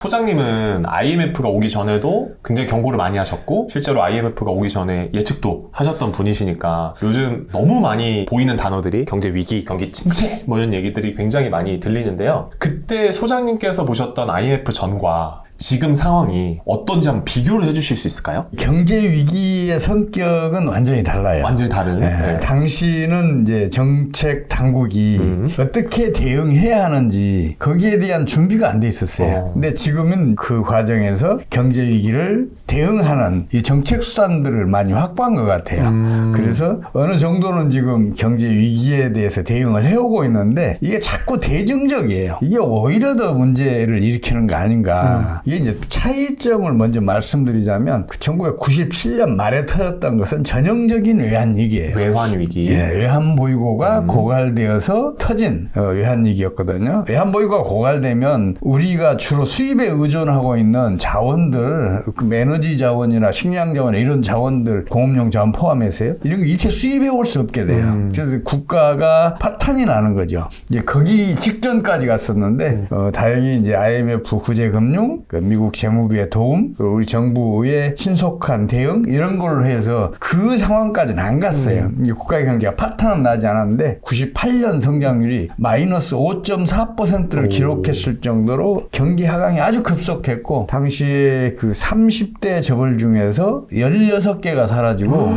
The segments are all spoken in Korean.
소장님은 IMF가 오기 전에도 굉장히 경고를 많이 하셨고 실제로 IMF가 오기 전에 예측도 하셨던 분이시니까 요즘 너무 많이 보이는 단어들이 경제 위기, 경기 침체 뭐 이런 얘기들이 굉장히 많이 들리는데요. 그때 소장님께서 보셨던 IMF 전과 지금 상황이 어떤지 한번 비교를 해주실 수 있을까요? 경제 위기의 성격은 완전히 달라요. 완전히 다른. 네. 당시는 이제 정책 당국이 어떻게 대응해야 하는지 거기에 대한 준비가 안 돼 있었어요. 근데 지금은 그 과정에서 경제 위기를 대응하는 이 정책 수단들을 많이 확보한 것 같아요. 그래서 어느 정도는 지금 경제 위기에 대해서 대응을 해오고 있는데 이게 자꾸 대중적이에요. 이게 오히려 더 문제를 일으키는 거 아닌가. 이게 이제 차이점을 먼저 말씀드리자면 1997년 말에 터졌던 것은 전형적인 외환위기예요. 외환위기. 예, 외환보유고가 고갈되어서 터진 외환위기였거든요. 외환보유고가 고갈되면 우리가 주로 수입에 의존하고 있는 자원들, 그 에너지 자원이나 식량 자원 이런 자원들, 공업용 자원 포함해서요. 이런 거 일체 수입해 올 수 없게 돼요. 그래서 국가가 파탄이 나는 거죠. 이제 거기 직전까지 갔었는데 다행히 이제 IMF 구제금융, 미국 재무부의 도움, 그리고 우리 정부의 신속한 대응 이런 걸로 해서 그 상황까지는 안 갔어요. 국가의 경제가 파탄은 나지 않았는데 98년 성장률이 마이너스 5.4%를 기록했을 정도로 경기 하강이 아주 급속했고 당시에 그 30대 재벌 중에서 16개가 사라지고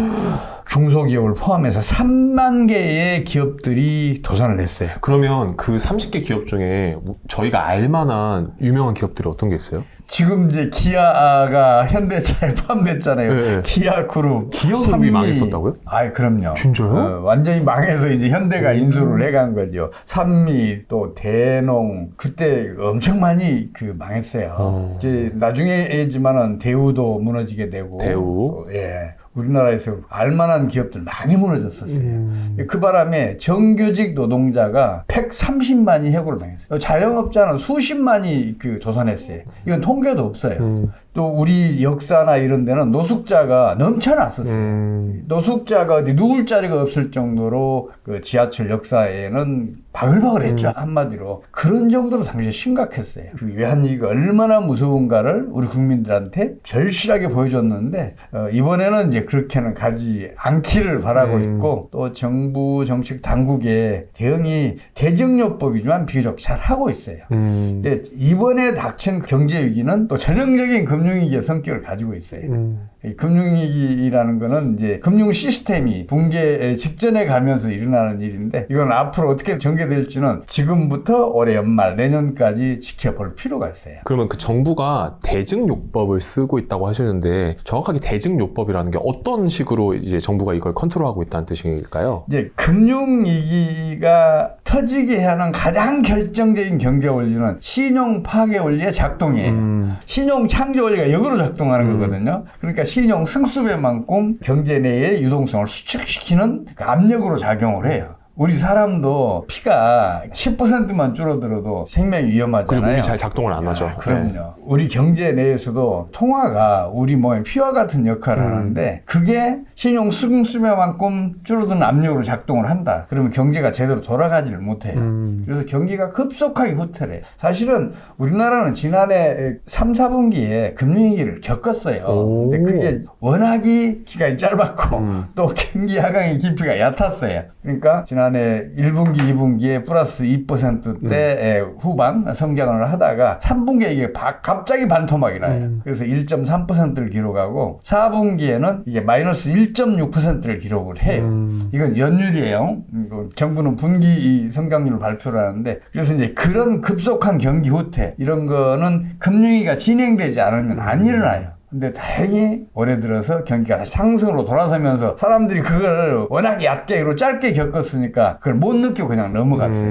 중소기업을 포함해서 3만 개의 기업들이 도산을 했어요. 그러면 그 30개 기업 중에 저희가 알만한 유명한 기업들이 어떤 게 있어요? 지금 이제 기아가 현대차에 포함됐잖아요. 네. 기아 그룹. 기아 그룹이 망했었다고요? 아이, 그럼요. 진짜요? 완전히 망해서 이제 현대가 인수를 해간 거죠. 산미, 또 대농, 그때 엄청 많이 망했어요. 이제 나중에지만은 대우도 무너지게 되고. 대우. 또, 예. 우리나라에서 알만한 기업들 많이 무너졌었어요. 그 바람에 정규직 노동자가 130만이 해고를 당했어요. 자영업자는 수십만이 도산했어요. 이건 통계도 없어요. 또 우리 역사나 이런 데는 노숙자가 넘쳐났었어요. 노숙자가 어디 누울 자리가 없을 정도로 그 지하철 역사에는 바글바글했죠. 한마디로. 그런 정도로 당시에 심각했어요. 그 외환위기가 얼마나 무서운가를 우리 국민들한테 절실하게 보여줬는데 이번에는 이제 그렇게는 가지 않기를 바라고 있고 또 정부 정책 당국의 대응이 대증요법이지만 비교적 잘하고 있어요. 근데 이번에 닥친 경제위기는 또 전형적인 금융위기의 성격을 가지고 있어요. 금융위기라는 거는 이제 금융 시스템이 붕괴 직전에 가면서 일어나는 일인데 이건 앞으로 어떻게 전개될지는 지금부터 올해 연말 내년까지 지켜볼 필요가 있어요. 그러면 그 정부가 대증요법을 쓰고 있다고 하셨는데 정확하게 대증요법이라는 게 어떤 식으로 이제 정부가 이걸 컨트롤하고 있다는 뜻일까요? 이제 금융위기가 터지게 하는 가장 결정적인 경제 원리는 신용 파괴 원리의 작동이에요. 신용 창조 원리가 역으로 작동하는 거거든요. 그러니까 신용 승수배만큼 경제 내의 유동성을 수축시키는 압력으로 작용을 해요. 우리 사람도 피가 10%만 줄어들어도 생명이 위험하잖아요. 그죠, 몸이 잘 작동을 안 하죠. 그럼요. 네. 우리 경제 내에서도 통화가 우리 몸에 피와 같은 역할을 하는데 그게 신용 승수배만큼 줄어드는 압력으로 작동을 한다. 그러면 경제가 제대로 돌아가지를 못해요. 그래서 경기가 급속하게 후퇴해요. 사실은 우리나라는 지난해 3, 4분기에 금융위기를 겪었어요. 근데 그게 워낙이 기간이 짧았고 또 경기 하강의 깊이가 얕았어요. 그러니까 지난해 1분기, 2분기에 플러스 2%대 후반 성장을 하다가 3분기에 이게 갑자기 반토막이 나요. 그래서 1.3%를 기록하고 4분기에는 이게 마이너스 1.6%를 기록을 해요. 이건 연율이에요. 정부는 분기 성장률을 발표를 하는데 그래서 이제 그런 급속한 경기 후퇴 이런 거는 금융위기가 진행되지 않으면 안 일어나요. 근데 다행히 올해 들어서 경기가 상승으로 돌아서면서 사람들이 그걸 워낙 얕게 짧게 겪었으니까 그걸 못 느끼고 그냥 넘어갔어요.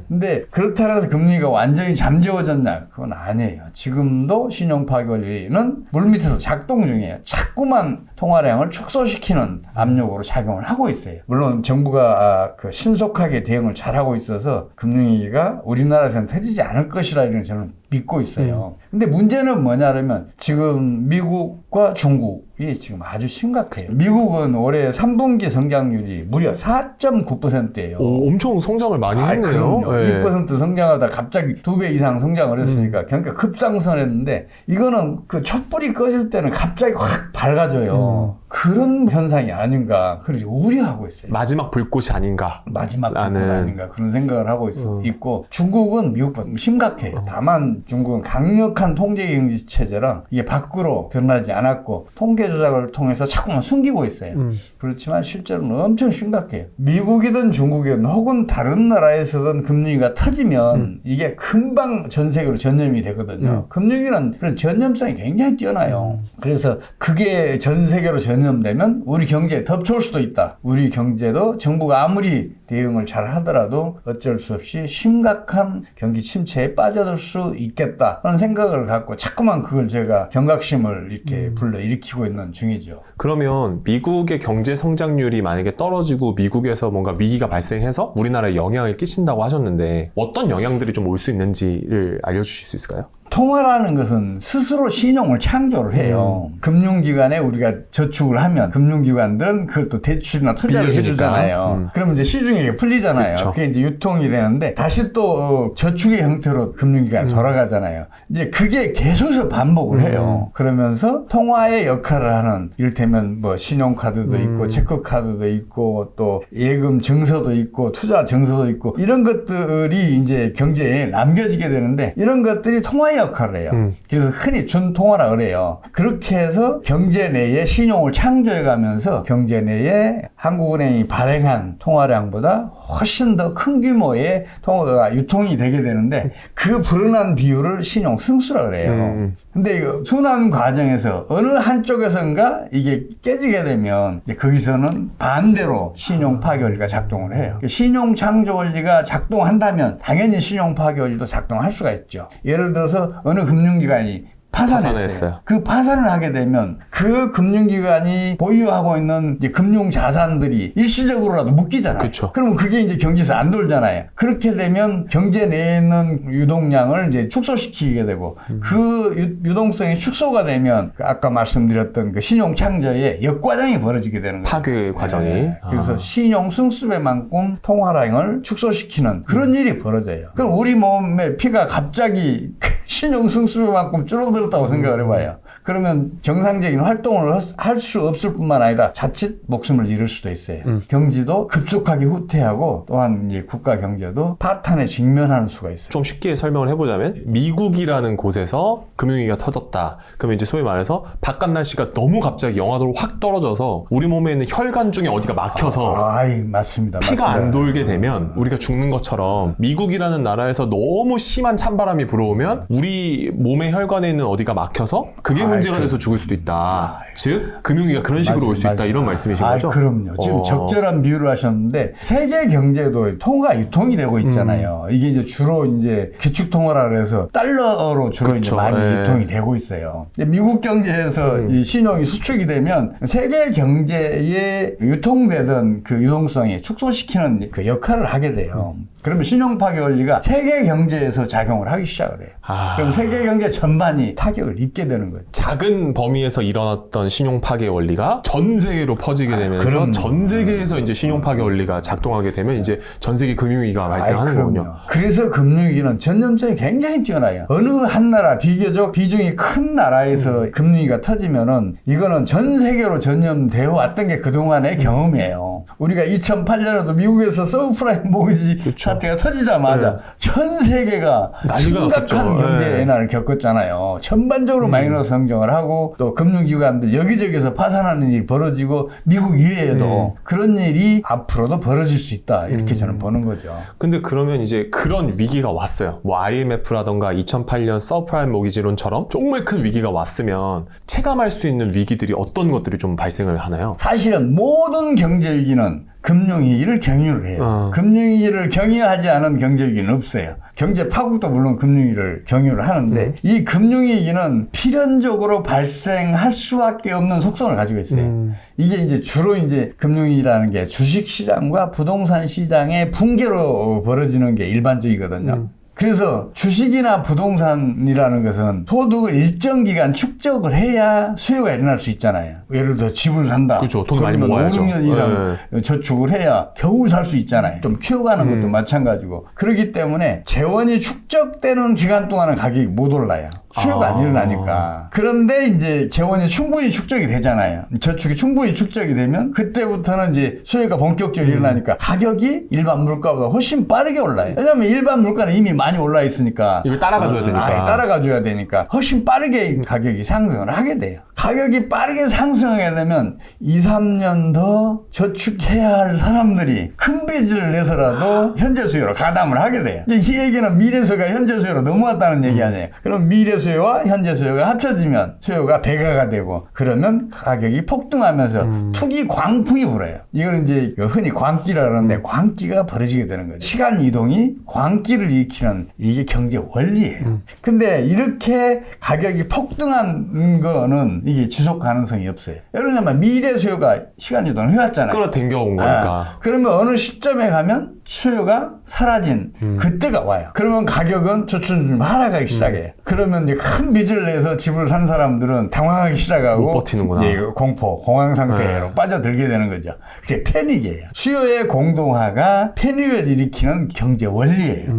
근데 그렇다고 해서 금리가 완전히 잠재워졌냐? 그건 아니에요. 지금도 신용 파괴 원리는 물밑에서 작동 중이에요. 자꾸만 통화량을 축소시키는 압력으로 작용을 하고 있어요. 물론 정부가 신속하게 대응을 잘하고 있어서 금융위기가 우리나라에서는 터지지 않을 것이라 저는 믿고 있어요. 근데 문제는 뭐냐면 지금 미국과 중국이 지금 아주 심각해요. 미국은 올해 3분기 성장률이 무려 4.9%예요. 오, 엄청 성장을 많이 했네요. 그럼요. 네. 2% 성장하다 갑자기 2배 이상 성장을 했으니까 경기가 급상승했는데 이거는 그 촛불이 꺼질 때는 갑자기 확 밝아져요. 그런 현상이 아닌가. 그래서 우려하고 있어요. 마지막 불꽃이 아닌가. 마지막 부분 나는 아닌가 그런 생각을 하고 있고 중국은 미국보다 심각해요. 다만 중국은 강력한 통제 경제 체제랑 이게 밖으로 드러나지 않았고 통계 조작을 통해서 자꾸만 숨기고 있어요. 그렇지만 실제로는 엄청 심각해요. 미국이든 중국이든 혹은 다른 나라에서든 금융위기가 터지면 이게 금방 전 세계로 전염이 되거든요. 금융위기는 그런 전염성이 굉장히 뛰어나요. 그래서 그게 전 세계로 전염되면 우리 경제에 덮쳐올 수도 있다. 우리 경제도 정부가 아무리 대응을 잘 하더라도 어쩔 수 없이 심각한 경기 침체에 빠져들 수 있겠다라는 생각을 갖고 자꾸만 그걸 제가 경각심을 이렇게 불러일으키고 있는 중이죠. 그러면 미국의 경제 성장률이 만약에 떨어지고 미국에서 뭔가 위기가 발생해서 우리나라에 영향을 끼친다고 하셨는데 어떤 영향들이 좀 올 수 있는지를 알려주실 수 있을까요? 통화라는 것은 스스로 신용을 창조를 해요. 금융기관에 우리가 저축을 하면 금융기관들은 그걸 또 대출이나 투자를 빌려주니까. 해주잖아요. 그러면 이제 시중에 풀리잖아요. 그쵸. 그게 이제 유통이 되는데 다시 또 저축의 형태로 금융기관에 돌아가잖아요. 이제 그게 계속해서 반복을 해요. 그러면서 통화의 역할을 하는 이를테면 뭐 신용카드도 있고 체크카드도 있고 또 예금 증서도 있고 투자 증서도 있고 이런 것들이 이제 경제에 남겨지게 되는데 이런 것들이 통화의 역할을 해요. 그래서 흔히 준통화라 그래요. 그렇게 해서 경제 내에 신용을 창조해 가면서 경제 내에 한국은행이 발행한 통화량보다 훨씬 더 큰 규모의 통화가 유통이 되게 되는데 그 불어난 비율을 신용 승수라 그래요. 근데 이거 순환 과정에서 어느 한쪽에선가 이게 깨지게 되면 이제 거기서는 반대로 신용 파괴 원리가 작동을 해요. 신용 창조 원리가 작동한다면 당연히 신용 파괴 원리도 작동할 수가 있죠. 예를 들어서 어느 금융기관이 파산했어요. 그 파산을 하게 되면 그 금융기관이 보유하고 있는 이제 금융 자산들이 일시적으로라도 묶이잖아요. 그쵸. 그러면 그게 이제 경제에서 안 돌잖아요. 그렇게 되면 경제 내에 있는 유동량을 이제 축소시키게 되고 그 유동성이 축소가 되면 그 아까 말씀드렸던 그 신용 창조의 역과정이 벌어지게 되는 거예요. 파괴 과정이. 네. 그래서 신용 승수배만큼 통화량을 축소시키는 그런 일이 벌어져요. 그럼 우리 몸의 피가 갑자기 신용 승수배만큼 줄어들었다고 생각을 해봐요. 그러면 정상적인 활동을 할 수 없을 뿐만 아니라 자칫 목숨을 잃을 수도 있어요. 경기도 급속하게 후퇴하고 또한 이제 국가 경제도 파탄에 직면하는 수가 있어요. 좀 쉽게 설명을 해보자면 미국이라는 곳에서 금융위기가 터졌다. 그러면 이제 소위 말해서 바깥 날씨가 너무 갑자기 영하도로 확 떨어져서 우리 몸에 있는 혈관 중에 어디가 막혀서 맞습니다. 피가 맞습니다. 안 돌게 되면 우리가 죽는 것처럼 미국이라는 나라에서 너무 심한 찬바람이 불어오면 우리 몸의 혈관에 있는 어디가 막혀서 그게 문제가 돼서 죽을 수도 있다. 즉 금융위기가 그런 식으로 올 수 있다. 이런 말씀이신 거죠? 그럼요. 지금 적절한 비유를 하셨는데 세계 경제도 통화 유통이 되고 있잖아요. 이게 이제 주로 이제 기축 통화라 그래서 달러로 주로 이제 그렇죠. 많이 예. 유통이 되고 있어요. 근데 미국 경제에서 이 신용이 수축이 되면 세계 경제에 유통되던 그 유동성이 축소시키는 그 역할을 하게 돼요. 그러면 신용 파괴 원리가 세계 경제에서 작용을 하기 시작을 해요. 그럼 세계 경제 전반이 타격을 입게 되는 거예요. 작은 범위에서 일어났던 신용 파괴 원리가 전 세계로 퍼지게 되면서 그럼요. 전 세계에서 이제 신용 파괴 원리가 작동하게 되면 이제 전 세계 금융위기가 발생하는 그럼요. 거군요. 그래서 금융위기는 전염성이 굉장히 뛰어나요. 어느 한 나라 비교적 비중이 큰 나라에서 금융위기가 터지면은 이거는 전 세계로 전염되어 왔던 게 그동안의 경험이에요. 우리가 2008년에도 미국에서 서브프라임 모기지 사태가 터지자마자 전 세계가 난리가 심각한 났었죠. 경제 네. 엔화를 겪었잖아요. 전반적으로 마이너스 성장을 하고 또 금융기관들 여기저기서 파산하는 일이 벌어지고 미국 이외에도 그런 일이 앞으로도 벌어질 수 있다. 이렇게 저는 보는 거죠. 근데 그러면 이제 그런 위기가 왔어요. 뭐 IMF라던가 2008년 서프라임 모기지론처럼 정말 큰 위기가 왔으면 체감할 수 있는 위기들이 어떤 것들이 좀 발생을 하나요? 사실은 모든 경제위기는 금융위기를 경유를 해요. 금융위기를 경유하지 않은 경제위기는 없어요. 경제 파국도 물론 금융위기를 경유를 하는데 이 금융위기는 필연적으로 발생할 수밖에 없는 속성을 가지고 있어요. 이게 이제 주로 이제 금융위기라는 게 주식시장과 부동산 시장의 붕괴로 벌어지는 게 일반적이거든요. 그래서 주식이나 부동산이라는 것은 소득을 일정 기간 축적을 해야 수요가 일어날 수 있잖아요. 예를 들어 집을 산다. 그렇죠. 돈 많이 그러면 모아야죠. 5, 6년 이상 저축을 해야 겨우 살 수 있잖아요. 좀 키워가는 것도 마찬가지고. 그렇기 때문에 재원이 축적되는 기간 동안은 가격이 못 올라요. 수요가 안 일어나니까. 그런데 이제 재원이 충분히 축적이 되잖아요. 저축이 충분히 축적이 되면 그때부터는 이제 수요가 본격적으로 일어나니까 가격이 일반 물가보다 훨씬 빠르게 올라요. 왜냐하면 일반 물가는 이미 많이 올라 있으니까. 이걸 따라가줘야 되니까. 따라가줘야 되니까 훨씬 빠르게 가격이 상승을 하게 돼요. 가격이 빠르게 상승하게 되면 2, 3년 더 저축해야 할 사람들이 큰 빚을 내서라도 현재 수요로 가담을 하게 돼요. 이 얘기는 미래 수요가 현재 수요로 넘어왔다는 얘기 아니에요. 그럼 미래 수요와 현재 수요가 합쳐지면 수요가 배가가 되고 그러면 가격이 폭등하면서 투기 광풍이 불어요. 이걸 이제 흔히 광기라 그러는데 광기가 벌어지게 되는 거죠. 시간 이동이 광기를 일으키는 이게 경제 원리예요. 근데 이렇게 가격이 폭등한 거는 이게 지속 가능성이 없어요. 왜냐면 미래 수요가 시간 이동을 해왔잖아요. 끌어당겨 온 거니까. 그러면 어느 시점에 가면 수요가 사라진 그때가 와요. 그러면 가격은 주춤주춤 하락하기 시작해요. 그러면 이제 큰 빚을 내서 집을 산 사람들은 당황하기 시작하고 못 버티는구나. 이제 공황 상태로 빠져들게 되는 거죠. 그게 패닉이에요. 수요의 공동화가 패닉을 일으키는 경제 원리예요.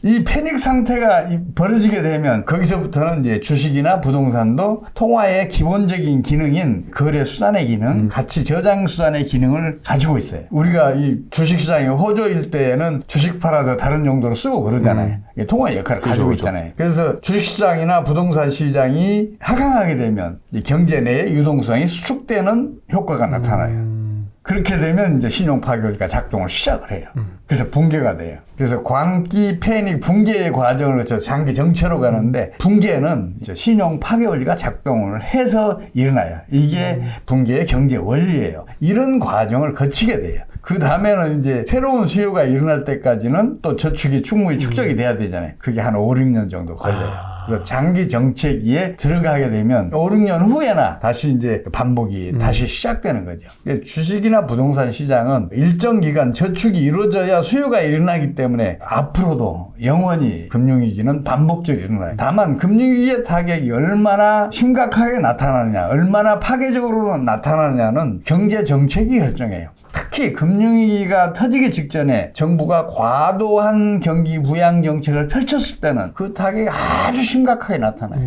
이 패닉 상태가 벌어지게 되면 거기서부터는 이제 주식이나 부동산도 통화의 기본적인 기능인 거래 수단의 기능, 가치 저장 수단의 기능을 가지고 있어요. 우리가 이 주식 시장이 호조일 때에는 주식 팔아서 다른 용도로 쓰고 그러잖아요. 이게 통화 역할을 가지고 있잖아요. 그래서 주식 시장이나 부동산 시장이 하강하게 되면 이 경제 내의 유동성이 수축되는 효과가 나타나요. 그렇게 되면 이제 신용 파괴가 작동을 시작을 해요. 그래서 붕괴가 돼요. 그래서 광기, 패닉, 붕괴의 과정을 거쳐서 장기 정체로 가는데 붕괴는 이제 신용 파괴 원리가 작동을 해서 일어나요. 이게 붕괴의 경제 원리예요. 이런 과정을 거치게 돼요. 그 다음에는 이제 새로운 수요가 일어날 때까지는 또 저축이 충분히 축적이 돼야 되잖아요. 그게 한 5, 6년 정도 걸려요. 그래서 장기 정체기에 들어가게 되면 5, 6년 후에나 다시 이제 반복이 다시 시작되는 거죠. 주식이나 부동산 시장은 일정 기간 저축이 이루어져야 수요가 일어나기 때문에 앞으로도 영원히 금융위기는 반복적으로 일어나요. 다만 금융위기의 타격이 얼마나 심각하게 나타나느냐, 얼마나 파괴적으로 나타나느냐는 경제 정책이 결정해요. 특히 금융위기가 터지기 직전에 정부가 과도한 경기 부양 정책을 펼쳤을 때는 그 타격이 아주 심각하게 나타나요.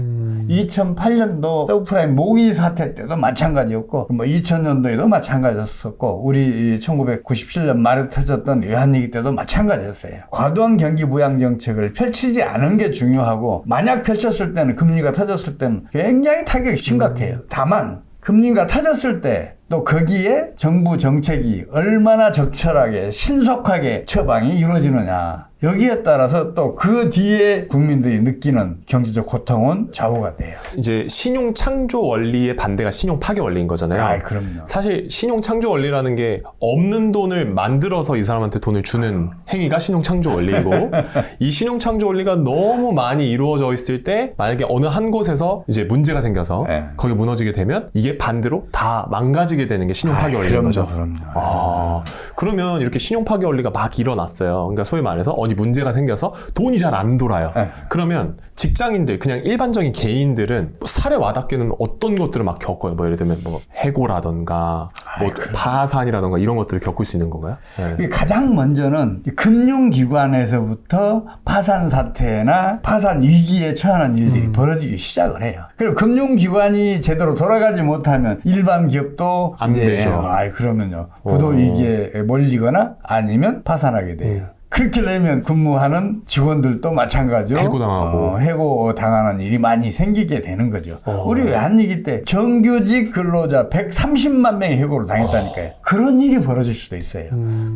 2008년도 서브프라임 모기 사태 때도 마찬가지였고, 뭐 2000년도에도 마찬가지였었고, 우리 1997년 말에 터졌던 외환위기 때도 마찬가지였어요. 과도한 경기 부양 정책을 펼치지 않은 게 중요하고, 만약 펼쳤을 때는 금리가 터졌을 때는 굉장히 타격이 심각해요. 다만 금리가 터졌을 때 또 거기에 정부 정책이 얼마나 적절하게 신속하게 처방이 이루어지느냐, 여기에 따라서 또 그 뒤에 국민들이 느끼는 경제적 고통은 좌우가 돼요. 이제 신용 창조 원리의 반대가 신용 파괴 원리인 거잖아요. 그럼요. 사실 신용 창조 원리라는 게 없는 돈을 만들어서 이 사람한테 돈을 주는 행위가 신용 창조 원리이고 이 신용 창조 원리가 너무 많이 이루어져 있을 때 만약에 어느 한 곳에서 이제 문제가 생겨서 거기 무너지게 되면 이게 반대로 다 망가지게 되는 게 신용 파괴 원리인 거죠. 그럼요. 그러면 이렇게 신용 파괴 원리가 막 일어났어요. 그러니까 소위 말해서 어디 문제가 생겨서 돈이 잘 안 돌아요. 그러면 직장인들, 그냥 일반적인 개인들은 사례 와닿게는 어떤 것들을 막 겪어요? 뭐 예를 들면 뭐 해고라던가 뭐 파산이라던가 이런 것들을 겪을 수 있는 건가요? 가장 먼저는 금융기관에서부터 파산 사태나 파산 위기에 처하는 일들이 벌어지기 시작을 해요. 그리고 금융기관이 제대로 돌아가지 못하면 일반 기업도 안 되죠. 그러면요, 부도 위기에 몰리거나 아니면 파산하게 돼요. 그렇게 되면 근무하는 직원들도 마찬가지로 해고당하고 해고당하는 일이 많이 생기게 되는 거죠. 우리 외환위기 때 정규직 근로자 130만 명이 해고를 당했다니까요. 그런 일이 벌어질 수도 있어요.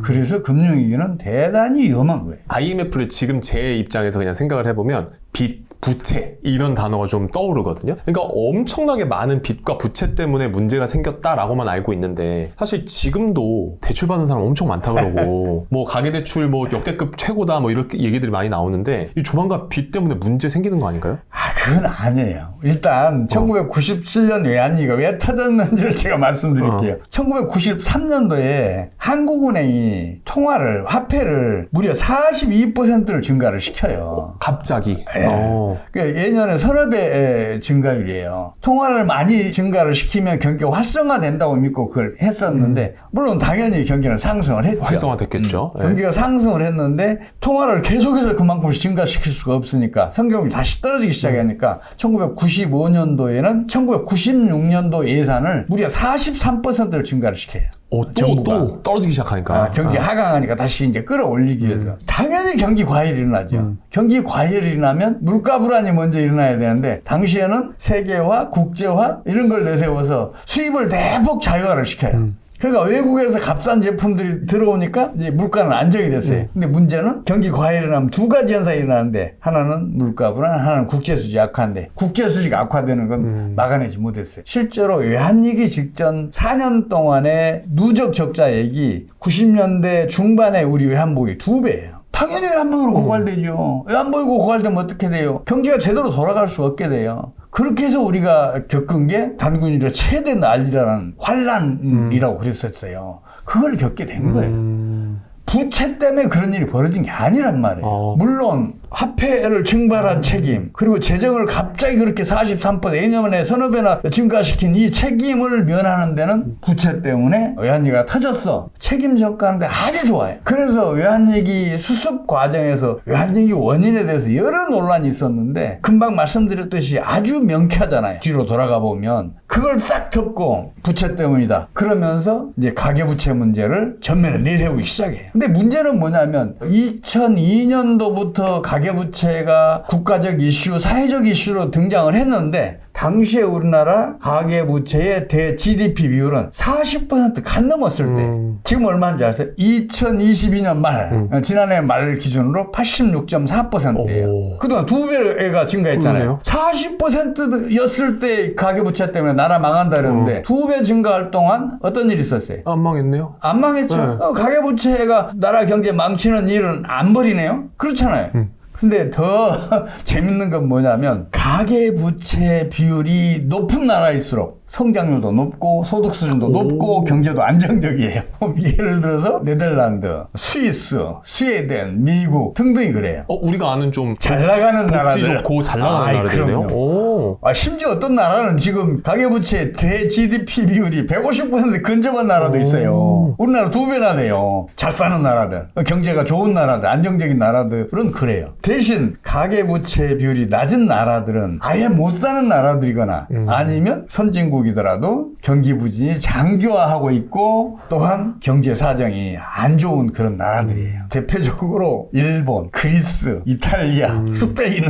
그래서 금융위기는 대단히 위험한 거예요. IMF를 지금 제 입장에서 그냥 생각을 해보면 빚, 부채 이런 단어가 좀 떠오르거든요. 그러니까 엄청나게 많은 빚과 부채 때문에 문제가 생겼다라고만 알고 있는데 사실 지금도 대출 받는 사람 엄청 많다 그러고 뭐 가계대출 뭐 역대급 최고다 뭐 이렇게 얘기들이 많이 나오는데 이 조만간 빚 때문에 문제 생기는 거 아닌가요? 그건 아니에요. 일단 1997년 외환위기가 왜 터졌는지를 제가 말씀드릴게요. 1993년도에 한국은행이 통화를 화폐를 무려 42%를 증가를 시켜요. 갑자기. 그러니까 예년에 서너 배 증가율이에요. 통화를 많이 증가를 시키면 경기가 활성화된다고 믿고 그걸 했었는데 물론 당연히 경기는 상승을 했죠. 활성화됐겠죠. 경기가 상승을 했는데 통화를 계속해서 그만큼씩 증가시킬 수가 없으니까 성장률이 다시 떨어지기 시작하니까 1995년도에는 1996년도 예산을 무려 43%를 증가를 시켜요. 또 떨어지기 시작하니까. 경기 하강하니까 다시 이제 끌어올리기 위해서. 당연히 경기 과열이 일어나죠. 경기 과열이 일어나면 물가 불안이 먼저 일어나야 되는데 당시에는 세계화, 국제화 이런 걸 내세워서 수입을 대폭 자유화를 시켜요. 그러니까 외국에서 값싼 제품들이 들어오니까 이제 물가는 안정이 됐어요. 근데 문제는 경기 과열이 일어나면 두 가지 현상이 일어나는데 하나는 물가 불안, 하나는 국제 수지 악화인데 국제 수지가 악화되는 건 막아내지 못했어요. 실제로 외환위기 직전 4년 동안의 누적 적자액이 90년대 중반에 우리 외환보기 2배예요. 당연히 외환보기로 고갈되죠. 외환보기 고갈되면 어떻게 돼요? 경제가 제대로 돌아갈 수가 없게 돼요. 그렇게 해서 우리가 겪은 게 단군이로 최대 난리라는 환란이라고 그랬었어요. 그걸 겪게 된 거예요. 부채 때문에 그런 일이 벌어진 게 아니란 말이에요. 물론 화폐를 증발한 책임 그리고 재정을 갑자기 그렇게 43% 예년에 서너 배나 증가시킨 이 책임을 면하는 데는 부채 때문에 외환위기가 터졌어. 책임 전가하는데 아주 좋아요. 그래서 외환위기 수습 과정에서 외환위기 원인에 대해서 여러 논란이 있었는데 금방 말씀드렸듯이 아주 명쾌하잖아요. 뒤로 돌아가 보면 그걸 싹 덮고 부채 때문이다. 그러면서 이제 가계부채 문제를 전면에 내세우기 시작해요. 근데 문제는 뭐냐면 2002년도부터 가계부채가 국가적 이슈, 사회적 이슈로 등장을 했는데 당시에 우리나라 가계부채의 대 GDP 비율은 40%간 넘었을 때 지금 얼마인지 아세요? 2022년 말 지난해 말 기준으로 86.4%예요. 그동안 2배가 증가했잖아요. 40%였을 때 가계부채 때문에 나라 망한다 그랬는데 2배 증가할 동안 어떤 일이 있었어요? 안 망했네요. 안 망했죠. 가계부채가 나라 경제 망치는 일은 안 벌이네요. 그렇잖아요. 근데 더 재밌는 건 뭐냐면 가계부채 비율이 높은 나라일수록 성장률도 높고 소득 수준도 높고 경제도 안정적이에요. 예를 들어서 네덜란드, 스위스, 스웨덴, 미국 등등이 그래요. 우리가 아는 좀 잘 나가는 나라들. 좋고 잘 나가는 나라들이네요. 심지어 어떤 나라는 지금 가계부채 대 GDP 비율이 150% 근접한 나라도 있어요. 우리나라 2배나 돼요. 잘 사는 나라들, 경제가 좋은 나라들, 안정적인 나라들은 그래요. 대신 가계부채 비율이 낮은 나라들은 아예 못 사는 나라들이거나 아니면 선진국이더라도 경기 부진이 장기화하고 있고 또한 경제 사정이 안 좋은 그런 나라들이에요. 대표적으로 일본, 그리스, 이탈리아, 스페인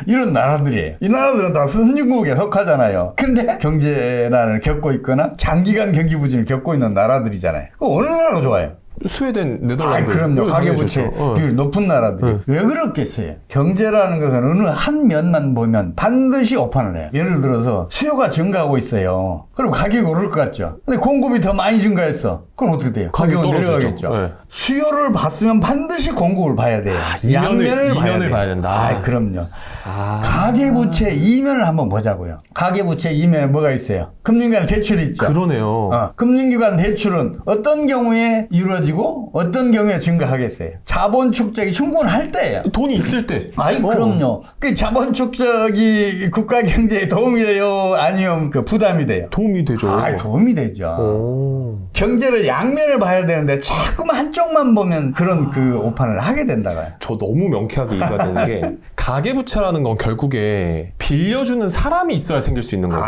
이런 나라들이에요. 이 나라들은 다 선진국에 속하잖아요. 근데 경제난을 겪고 있거나 장기간 경기 부진을 겪고 있는 나라들이잖아요. 어느 나라가 좋아요? 스웨덴, 네덜란드. 그럼요. 가계부채 비율이 높은 나라들이. 왜 그렇겠어요? 경제라는 것은 어느 한 면만 보면 반드시 오판을 해요. 예를 들어서 수요가 증가하고 있어요. 그럼 가격이 오를 것 같죠. 근데 공급이 더 많이 증가했어. 그럼 어떻게 돼요? 가격은 내려가겠죠. 네. 수요를 봤으면 반드시 공급을 봐야 돼요. 양면을 봐야 된다. 그럼요. 가계부채 이면을 한번 보자고요. 가계부채 이면에 뭐가 있어요? 금융기관 대출이 있죠. 그러네요. 금융기관 대출은 어떤 경우에 이루어지고 어떤 경우에 증가하겠어요? 자본 축적이 충분할 때예요. 돈이 있을 때. 그럼요. 그 자본 축적이 국가 경제에 도움이 돼요? 아니면 그 부담이 돼요? 도움이 되죠. 도움이 되죠. 경제를 양면을 봐야 되는데 자꾸만 한쪽만 보면 그런 그 오판을 하게 된다고요. 저 너무 명쾌하게 이해가 되는 게 가계부채라는 건 결국에 빌려주는 사람이 있어야 생길 수 있는 거고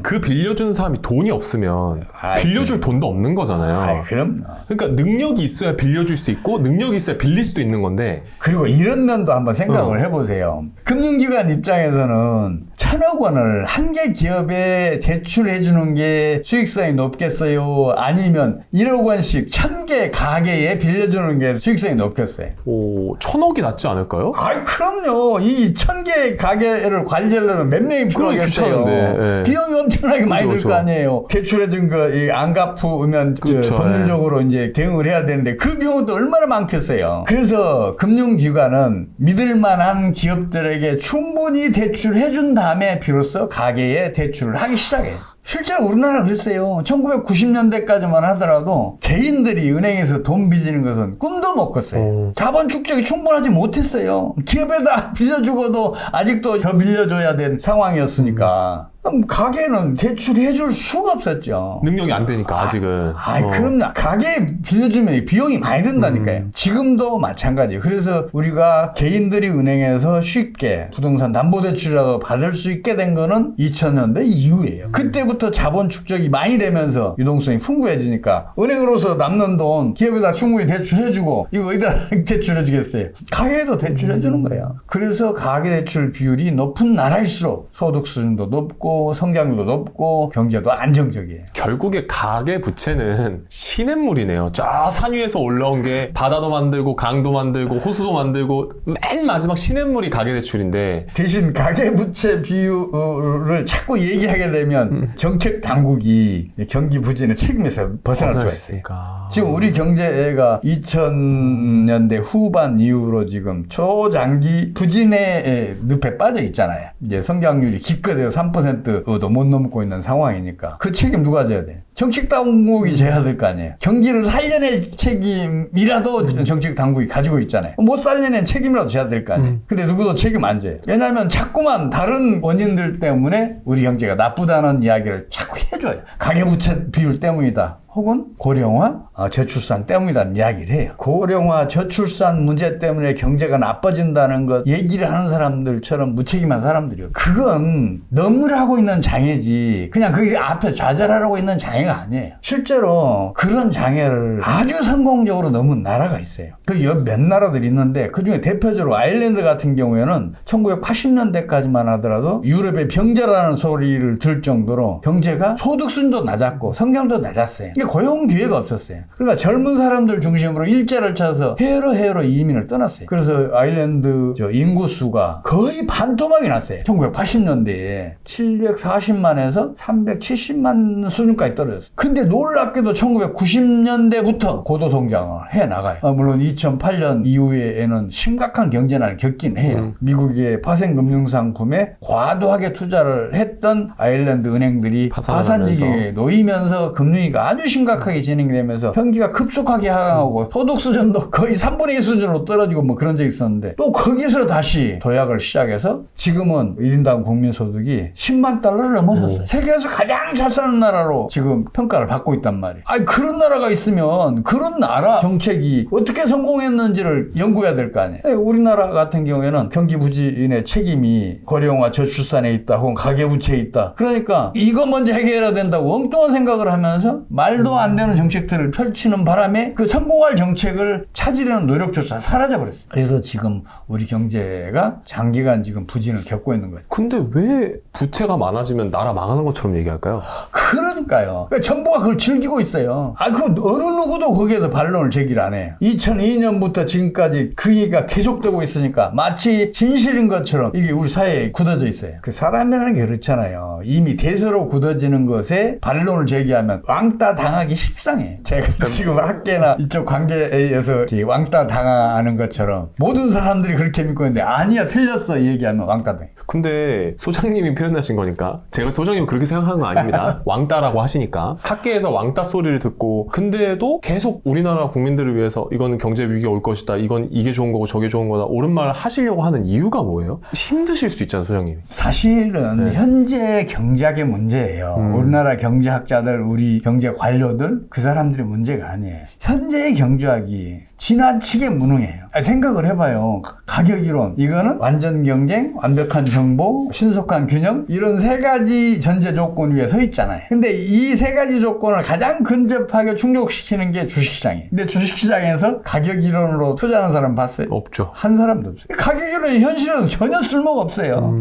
그 빌려주는 사람이 돈이 없으면 빌려줄 돈도 없는 거잖아요. 그럼요. 그러니까 능력이 있어야 빌려줄 수 있고 능력이 있어야 빌릴 수도 있는 건데 그리고 이런 면도 한번 생각을 해보세요. 금융기관 입장에서는 1,000억 원을 한 개 기업에 대출해 주는 게 수익성이 높겠어요? 아니면 1억 원씩 1,000개 가게에 빌려주는 게 수익성이 높겠어요? 오, 1,000억이 낫지 않을까요? 아이, 그럼요. 이 1,000개 가게를 관리하려면 몇 명이 필요하겠어요. 귀찮은데, 예. 비용이 엄청나게 많이 들 그렇죠. 거 아니에요. 대출해준 거 안 갚으면 그렇죠. 법률적으로 이제 대응을 해야 되는데 그 비용도 얼마나 많겠어요. 그래서 금융기관은 믿을만한 기업들에게 충분히 대출해준 다음에 비로소 가게에 대출을 하기 시작해요. 실제 우리나라 그랬어요. 1990년대까지만 하더라도 개인들이 은행에서 돈 빌리는 것은 꿈도 못 꿨어요. 자본 축적이 충분하지 못했어요. 기업에다 빌려주고도 아직도 더 빌려줘야 된 상황이었으니까. 그럼 가게는 대출해줄 수가 없었죠. 능력이 안 되니까 아직은. 그럼요. 가게 빌려주면 비용이 많이 든다니까요. 지금도 마찬가지예요. 그래서 우리가 개인들이 은행에서 쉽게 부동산 담보대출이라도 받을 수 있게 된 거는 2000년대 이후예요. 그때부터 자본 축적이 많이 되면서 유동성이 풍부해지니까 은행으로서 남는 돈 기업에다 충분히 대출해주고 이거 어디다 대출해주겠어요? 가게에도 대출해주는 거예요. 그래서 가계대출 비율이 높은 나라일수록 소득 수준도 높고 성장률도 높고 경제도 안정적이에요. 결국에 가계 부채는 시냇물이네요. 저 산 위에서 올라온 게 바다도 만들고 강도 만들고 호수도 만들고 맨 마지막 시냇물이 가계대출인데 대신 가계부채 비율을 자꾸 얘기하게 되면 정책 당국이 경기 부진의 책임에서 벗어날 수가 있어요. 지금 우리 경제가 2000년대 후반 이후로 지금 초장기 부진의 늪에 빠져 있잖아요. 이제 성장률이 기껏해서 3%도 못 넘고 있는 상황이니까 그 책임 누가 져야 돼? 정책 당국이 져야 될 거 아니에요. 경기를 살려낼 책임이라도 정책 당국이 가지고 있잖아요. 못 살려낸 책임이라도 져야 될 거 아니에요. 근데 누구도 책임 안 져요. 왜냐하면 자꾸만 다른 원인들 때문에 우리 경제가 나쁘다는 이야기를 자꾸 해줘요. 가계부채 비율 때문이다. 혹은 고령화, 저출산 때문이라는 이야기를 해요. 고령화, 저출산 문제 때문에 경제가 나빠진다는 것 얘기를 하는 사람들처럼 무책임한 사람들이요. 그건 너무를 하고 있는 장애지 그냥 그게 앞에 좌절하고 있는 장애가 아니에요. 실제로 그런 장애를 아주 성공적으로 넘은 나라가 있어요. 그 몇 나라들이 있는데 그중에 대표적으로 아일랜드 같은 경우에는 1980년대까지만 하더라도 유럽의 병자라는 소리를 들 정도로 경제가 소득 수준도 낮았고 성장도 낮았어요. 고용 기회가 없었어요. 그러니까 젊은 사람들 중심으로 일자를 찾아서 해외로 이민을 떠났어요. 그래서 아일랜드 인구수가 거의 반토막이 났어요. 1980년대에 740만에서 370만 수준까지 떨어졌어요. 근데 놀랍게도 1990년대부터 고도 성장을 해나가요. 물론 2008년 이후에는 심각한 경제난을 겪긴 해요. 미국의 파생금융상품에 과도하게 투자를 했던 아일랜드 은행들이 파산지기에 놓이면서 금융위기가 아주 심각하게 진행되면서 경기가 급속하게 하락하고 소득 수준도 거의 3분의 1 수준으로 떨어지고 뭐 그런 적이 있었는데 또 거기서 다시 도약을 시작해서 지금은 1인당 국민소득이 10만 달러를 넘어섰어요. 세계에서 가장 잘 사는 나라로 지금 평가를 받고 있단 말이에요. 아니 그런 나라가 있으면 그런 나라 정책이 어떻게 성공했는지를 연구해야 될 거 아니에요. 우리나라 같은 경우에는 경기 부진의 책임이 고령화 저출산에 있다 혹은 가계부채에 있다. 그러니까 이거 먼저 해결해야 된다고 엉뚱한 생각을 하면서 말도 안 되는 정책들을 펼치는 바람에 그 성공할 정책을 찾으려는 노력조차 사라져버렸어요. 그래서 지금 우리 경제가 장기간 지금 부진을 겪고 있는 거예요. 근데 왜 부채가 많아지면 나라 망하는 것처럼 얘기할까요? 그러니까요. 그러니까 정부가 그걸 즐기고 있어요. 그 어느 누구도 거기에서 반론을 제기를 안 해요. 2002년부터 지금까지 그 얘기가 계속되고 있으니까 마치 진실인 것처럼 이게 우리 사회에 굳어져 있어요. 그 사람이라는 게 그렇잖아요. 이미 대세로 굳어지는 것에 반론을 제기하면 왕따 당하기 십상해. 제가 지금 학계나 이쪽 관계에 의해서 왕따 당하는 것처럼 모든 사람들이 그렇게 믿고 있는데 아니야 틀렸어 얘기하면 왕따 당해. 근데 소장님이 표현하신 거니까 제가 소장님 그렇게 생각하는 거 아닙니다. 왕따라고 하시니까 학계에서 왕따 소리를 듣고 근데도 계속 우리나라 국민들을 위해서 이거는 경제 위기가 올 것이다. 이건 이게 좋은 거고 저게 좋은 거다. 옳은 말을 하시려고 하는 이유가 뭐예요? 힘드실 수 있잖아요, 소장님. 사실은 현재 경제학의 문제예요. 우리나라 경제학자들, 우리 경제 관료들 그 사람들의 문제가 아니에요. 현재의 경제학이 지나치게 무능해요. 생각을 해봐요. 가격 이론 이거는 완전 경쟁, 완벽한 정보, 신속한 균형 이런 세 가지 전제 조건 위에 서 있잖아요. 근데 이 세 가지 조건을 가장 근접하게 충족시키는 게 주식시장이에요. 근데 주식시장에서 가격 이론으로 투자하는 사람 봤어요? 없죠. 한 사람도 없어요. 가격 이론이 현실은 전혀 쓸모가 없어요.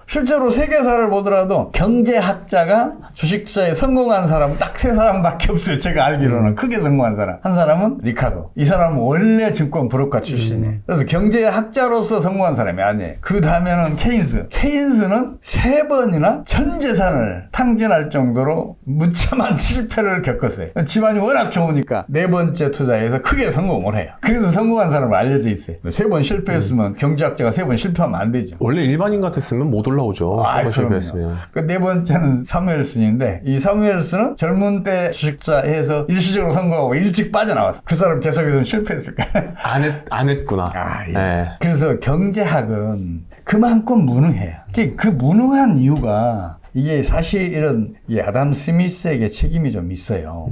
실제로 세계사를 보더라도 경제학자가 주식투자에 성공한 사람은 딱 세 사람밖에 없어요. 제가 알기로는 크게 성공한 사람. 한 사람은 리카도. 이 사람은 원래 증권 브로커 출신이에요. 그래서 경제학자로서 성공한 사람이 아니에요. 그 다음에는 케인스. 케인스는 3번이나 전 재산을 탕진할 정도로 무참한 실패를 겪었어요. 집안이 워낙 좋으니까 4번째 투자에서 크게 성공을 해요. 그래서 성공한 사람으로 알려져 있어요. 3번 실패했으면 경제학자가 3번 실패하면 안 되죠. 원래 일반인 같았으면 못 올라오죠. 그럼요. 실패했으면. 그 4번째는 사무엘슨인데 이 사무엘슨은 젊은 때 주식투자해서 일시적으로 성공하고 일찍 빠져나왔어. 그 사람 계속해서 실패했을까? 안 했구나. 예. 네. 그래서 경제학은 그만큼 무능해요. 그 무능한 이유가 이게 사실 이런 이 아담 스미스에게 책임이 좀 있어요.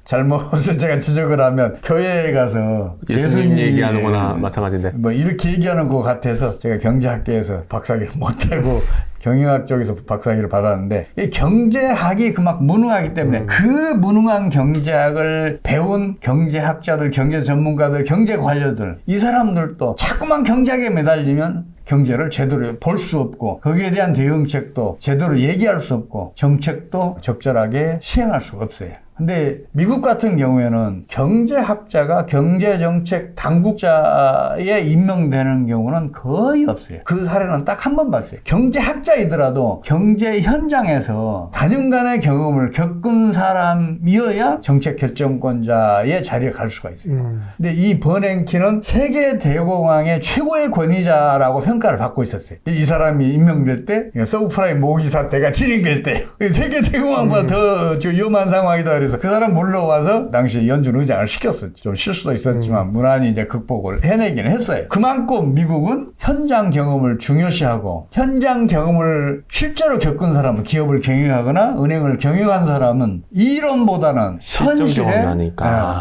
잘못을 제가 지적을 하면 교회에 가서 예수님 얘기하는 거나 마찬가지인데. 뭐 이렇게 얘기하는 것 같아서 제가 경제학계에서 박사학위를 못하고 경영학 쪽에서 박사학위를 받았는데 이 경제학이 그만큼 무능하기 때문에 그 무능한 경제학을 배운 경제학자들, 경제 전문가들, 경제 관료들 이 사람들도 자꾸만 경제학에 매달리면 경제를 제대로 볼 수 없고 거기에 대한 대응책도 제대로 얘기할 수 없고 정책도 적절하게 시행할 수가 없어요. 근데 미국 같은 경우에는 경제학자가 경제정책 당국자에 임명되는 경우는 거의 없어요. 그 사례는 딱 한 번 봤어요. 경제학자이더라도 경제 현장에서 단연간의 경험을 겪은 사람이어야 정책 결정권자의 자리에 갈 수가 있어요. 근데 이 버냉키는 세계 대공황의 최고의 권위자라고 평가를 받고 있었어요. 이 사람이 임명될 때 서브프라임 모기 사태가 진행될 때 세계 대공황보다 더 위험한 상황이다. 그래서 그 사람 물러와서 당시 연준 의장을 시켰어요. 좀 실수도 있었지만 무난히 이제 극복을 해내기는 했어요. 그만큼 미국은 현장 경험을 중요시하고 현장 경험을 실제로 겪은 사람은 기업을 경영하거나 은행을 경영한 사람은 이론보다는 현실에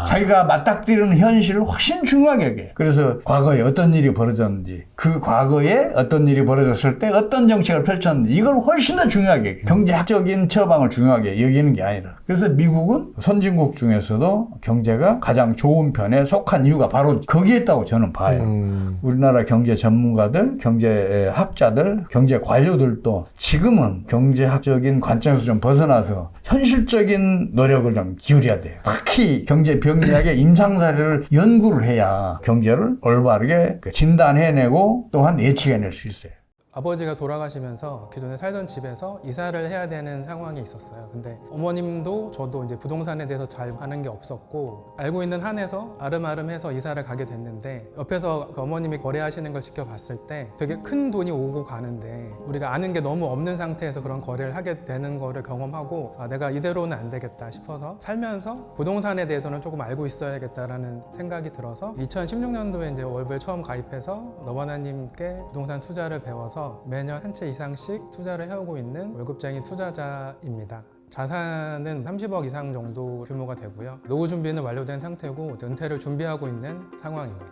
자기가 맞닥뜨리는 현실을 훨씬 중요하게 여겨요. 그래서 과거에 어떤 일이 벌어졌는지 그 과거에 어떤 일이 벌어졌을 때 어떤 정책을 펼쳤는지 이걸 훨씬 더 중요하게 여겨요. 경제학적인 처방을 중요하게 여기는 게 아니라. 그래서 미국은 선진국 중에서도 경제가 가장 좋은 편에 속한 이유가 바로 거기에 있다고 저는 봐요. 우리나라 경제 전문가들, 경제학자들, 경제 관료들도 지금은 경제학적인 관점에서 좀 벗어나서 현실적인 노력을 좀 기울여야 돼요. 특히 경제 병리학의 임상 사례를 연구를 해야 경제를 올바르게 진단해내고 또한 예측해낼 수 있어요. 아버지가 돌아가시면서 기존에 살던 집에서 이사를 해야 되는 상황이 있었어요. 근데 어머님도 저도 이제 부동산에 대해서 잘 아는 게 없었고 알고 있는 한에서 아름아름해서 이사를 가게 됐는데 옆에서 그 어머님이 거래하시는 걸 지켜봤을 때 되게 큰 돈이 오고 가는데 우리가 아는 게 너무 없는 상태에서 그런 거래를 하게 되는 거를 경험하고 아, 내가 이대로는 안 되겠다 싶어서 살면서 부동산에 대해서는 조금 알고 있어야겠다라는 생각이 들어서 2016년도에 이제 월부에 처음 가입해서 너바나님께 부동산 투자를 배워서 매년 한 채 이상씩 투자를 해오고 있는 월급쟁이 투자자입니다. 자산은 30억 이상 정도 규모가 되고요. 노후 준비는 완료된 상태고 은퇴를 준비하고 있는 상황입니다.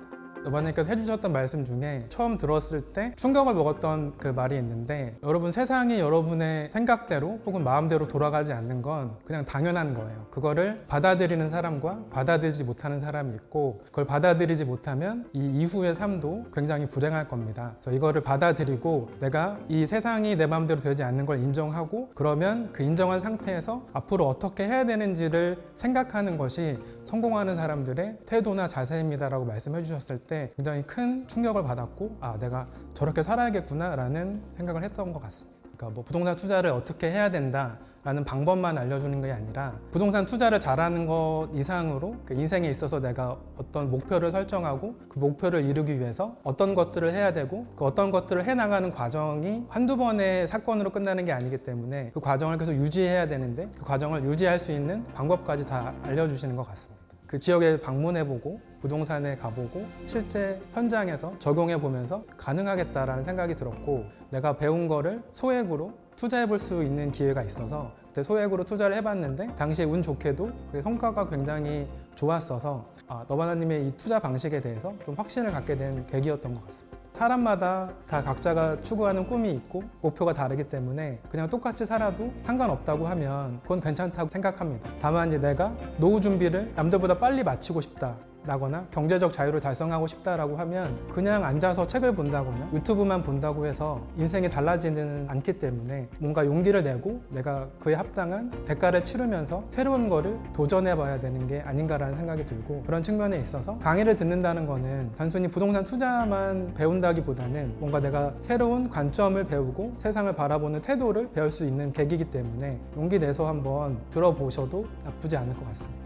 너바님께서 해주셨던 말씀 중에 처음 들었을 때 충격을 먹었던 그 말이 있는데 여러분 세상이 여러분의 생각대로 혹은 마음대로 돌아가지 않는 건 그냥 당연한 거예요. 그거를 받아들이는 사람과 받아들이지 못하는 사람이 있고 그걸 받아들이지 못하면 이 이후의 삶도 굉장히 불행할 겁니다. 그래서 이거를 받아들이고 내가 이 세상이 내 마음대로 되지 않는 걸 인정하고 그러면 그 인정한 상태에서 앞으로 어떻게 해야 되는지를 생각하는 것이 성공하는 사람들의 태도나 자세입니다라고 말씀해 주셨을 때 굉장히 큰 충격을 받았고 아 내가 저렇게 살아야겠구나 라는 생각을 했던 것 같습니다. 그러니까 뭐 부동산 투자를 어떻게 해야 된다라는 방법만 알려주는 게 아니라 부동산 투자를 잘하는 것 이상으로 그 인생에 있어서 내가 어떤 목표를 설정하고 그 목표를 이루기 위해서 어떤 것들을 해야 되고 그 어떤 것들을 해나가는 과정이 한두 번의 사건으로 끝나는 게 아니기 때문에 그 과정을 계속 유지해야 되는데 그 과정을 유지할 수 있는 방법까지 다 알려주시는 것 같습니다. 그 지역에 방문해보고 부동산에 가보고 실제 현장에서 적용해보면서 가능하겠다라는 생각이 들었고 내가 배운 거를 소액으로 투자해볼 수 있는 기회가 있어서 그때 소액으로 투자를 해봤는데 당시에 운 좋게도 그 성과가 굉장히 좋았어서 너바나님의 이 투자 방식에 대해서 좀 확신을 갖게 된 계기였던 것 같습니다. 사람마다 다 각자가 추구하는 꿈이 있고 목표가 다르기 때문에 그냥 똑같이 살아도 상관없다고 하면 그건 괜찮다고 생각합니다. 다만 이제 내가 노후 준비를 남들보다 빨리 마치고 싶다 싶다라거나 경제적 자유를 달성하고 싶다라고 하면 그냥 앉아서 책을 본다거나 유튜브만 본다고 해서 인생이 달라지는 않기 때문에 뭔가 용기를 내고 내가 그에 합당한 대가를 치르면서 새로운 거를 도전해 봐야 되는 게 아닌가라는 생각이 들고, 그런 측면에 있어서 강의를 듣는다는 거는 단순히 부동산 투자만 배운다기보다는 뭔가 내가 새로운 관점을 배우고 세상을 바라보는 태도를 배울 수 있는 계기이기 때문에 용기 내서 한번 들어보셔도 나쁘지 않을 것 같습니다.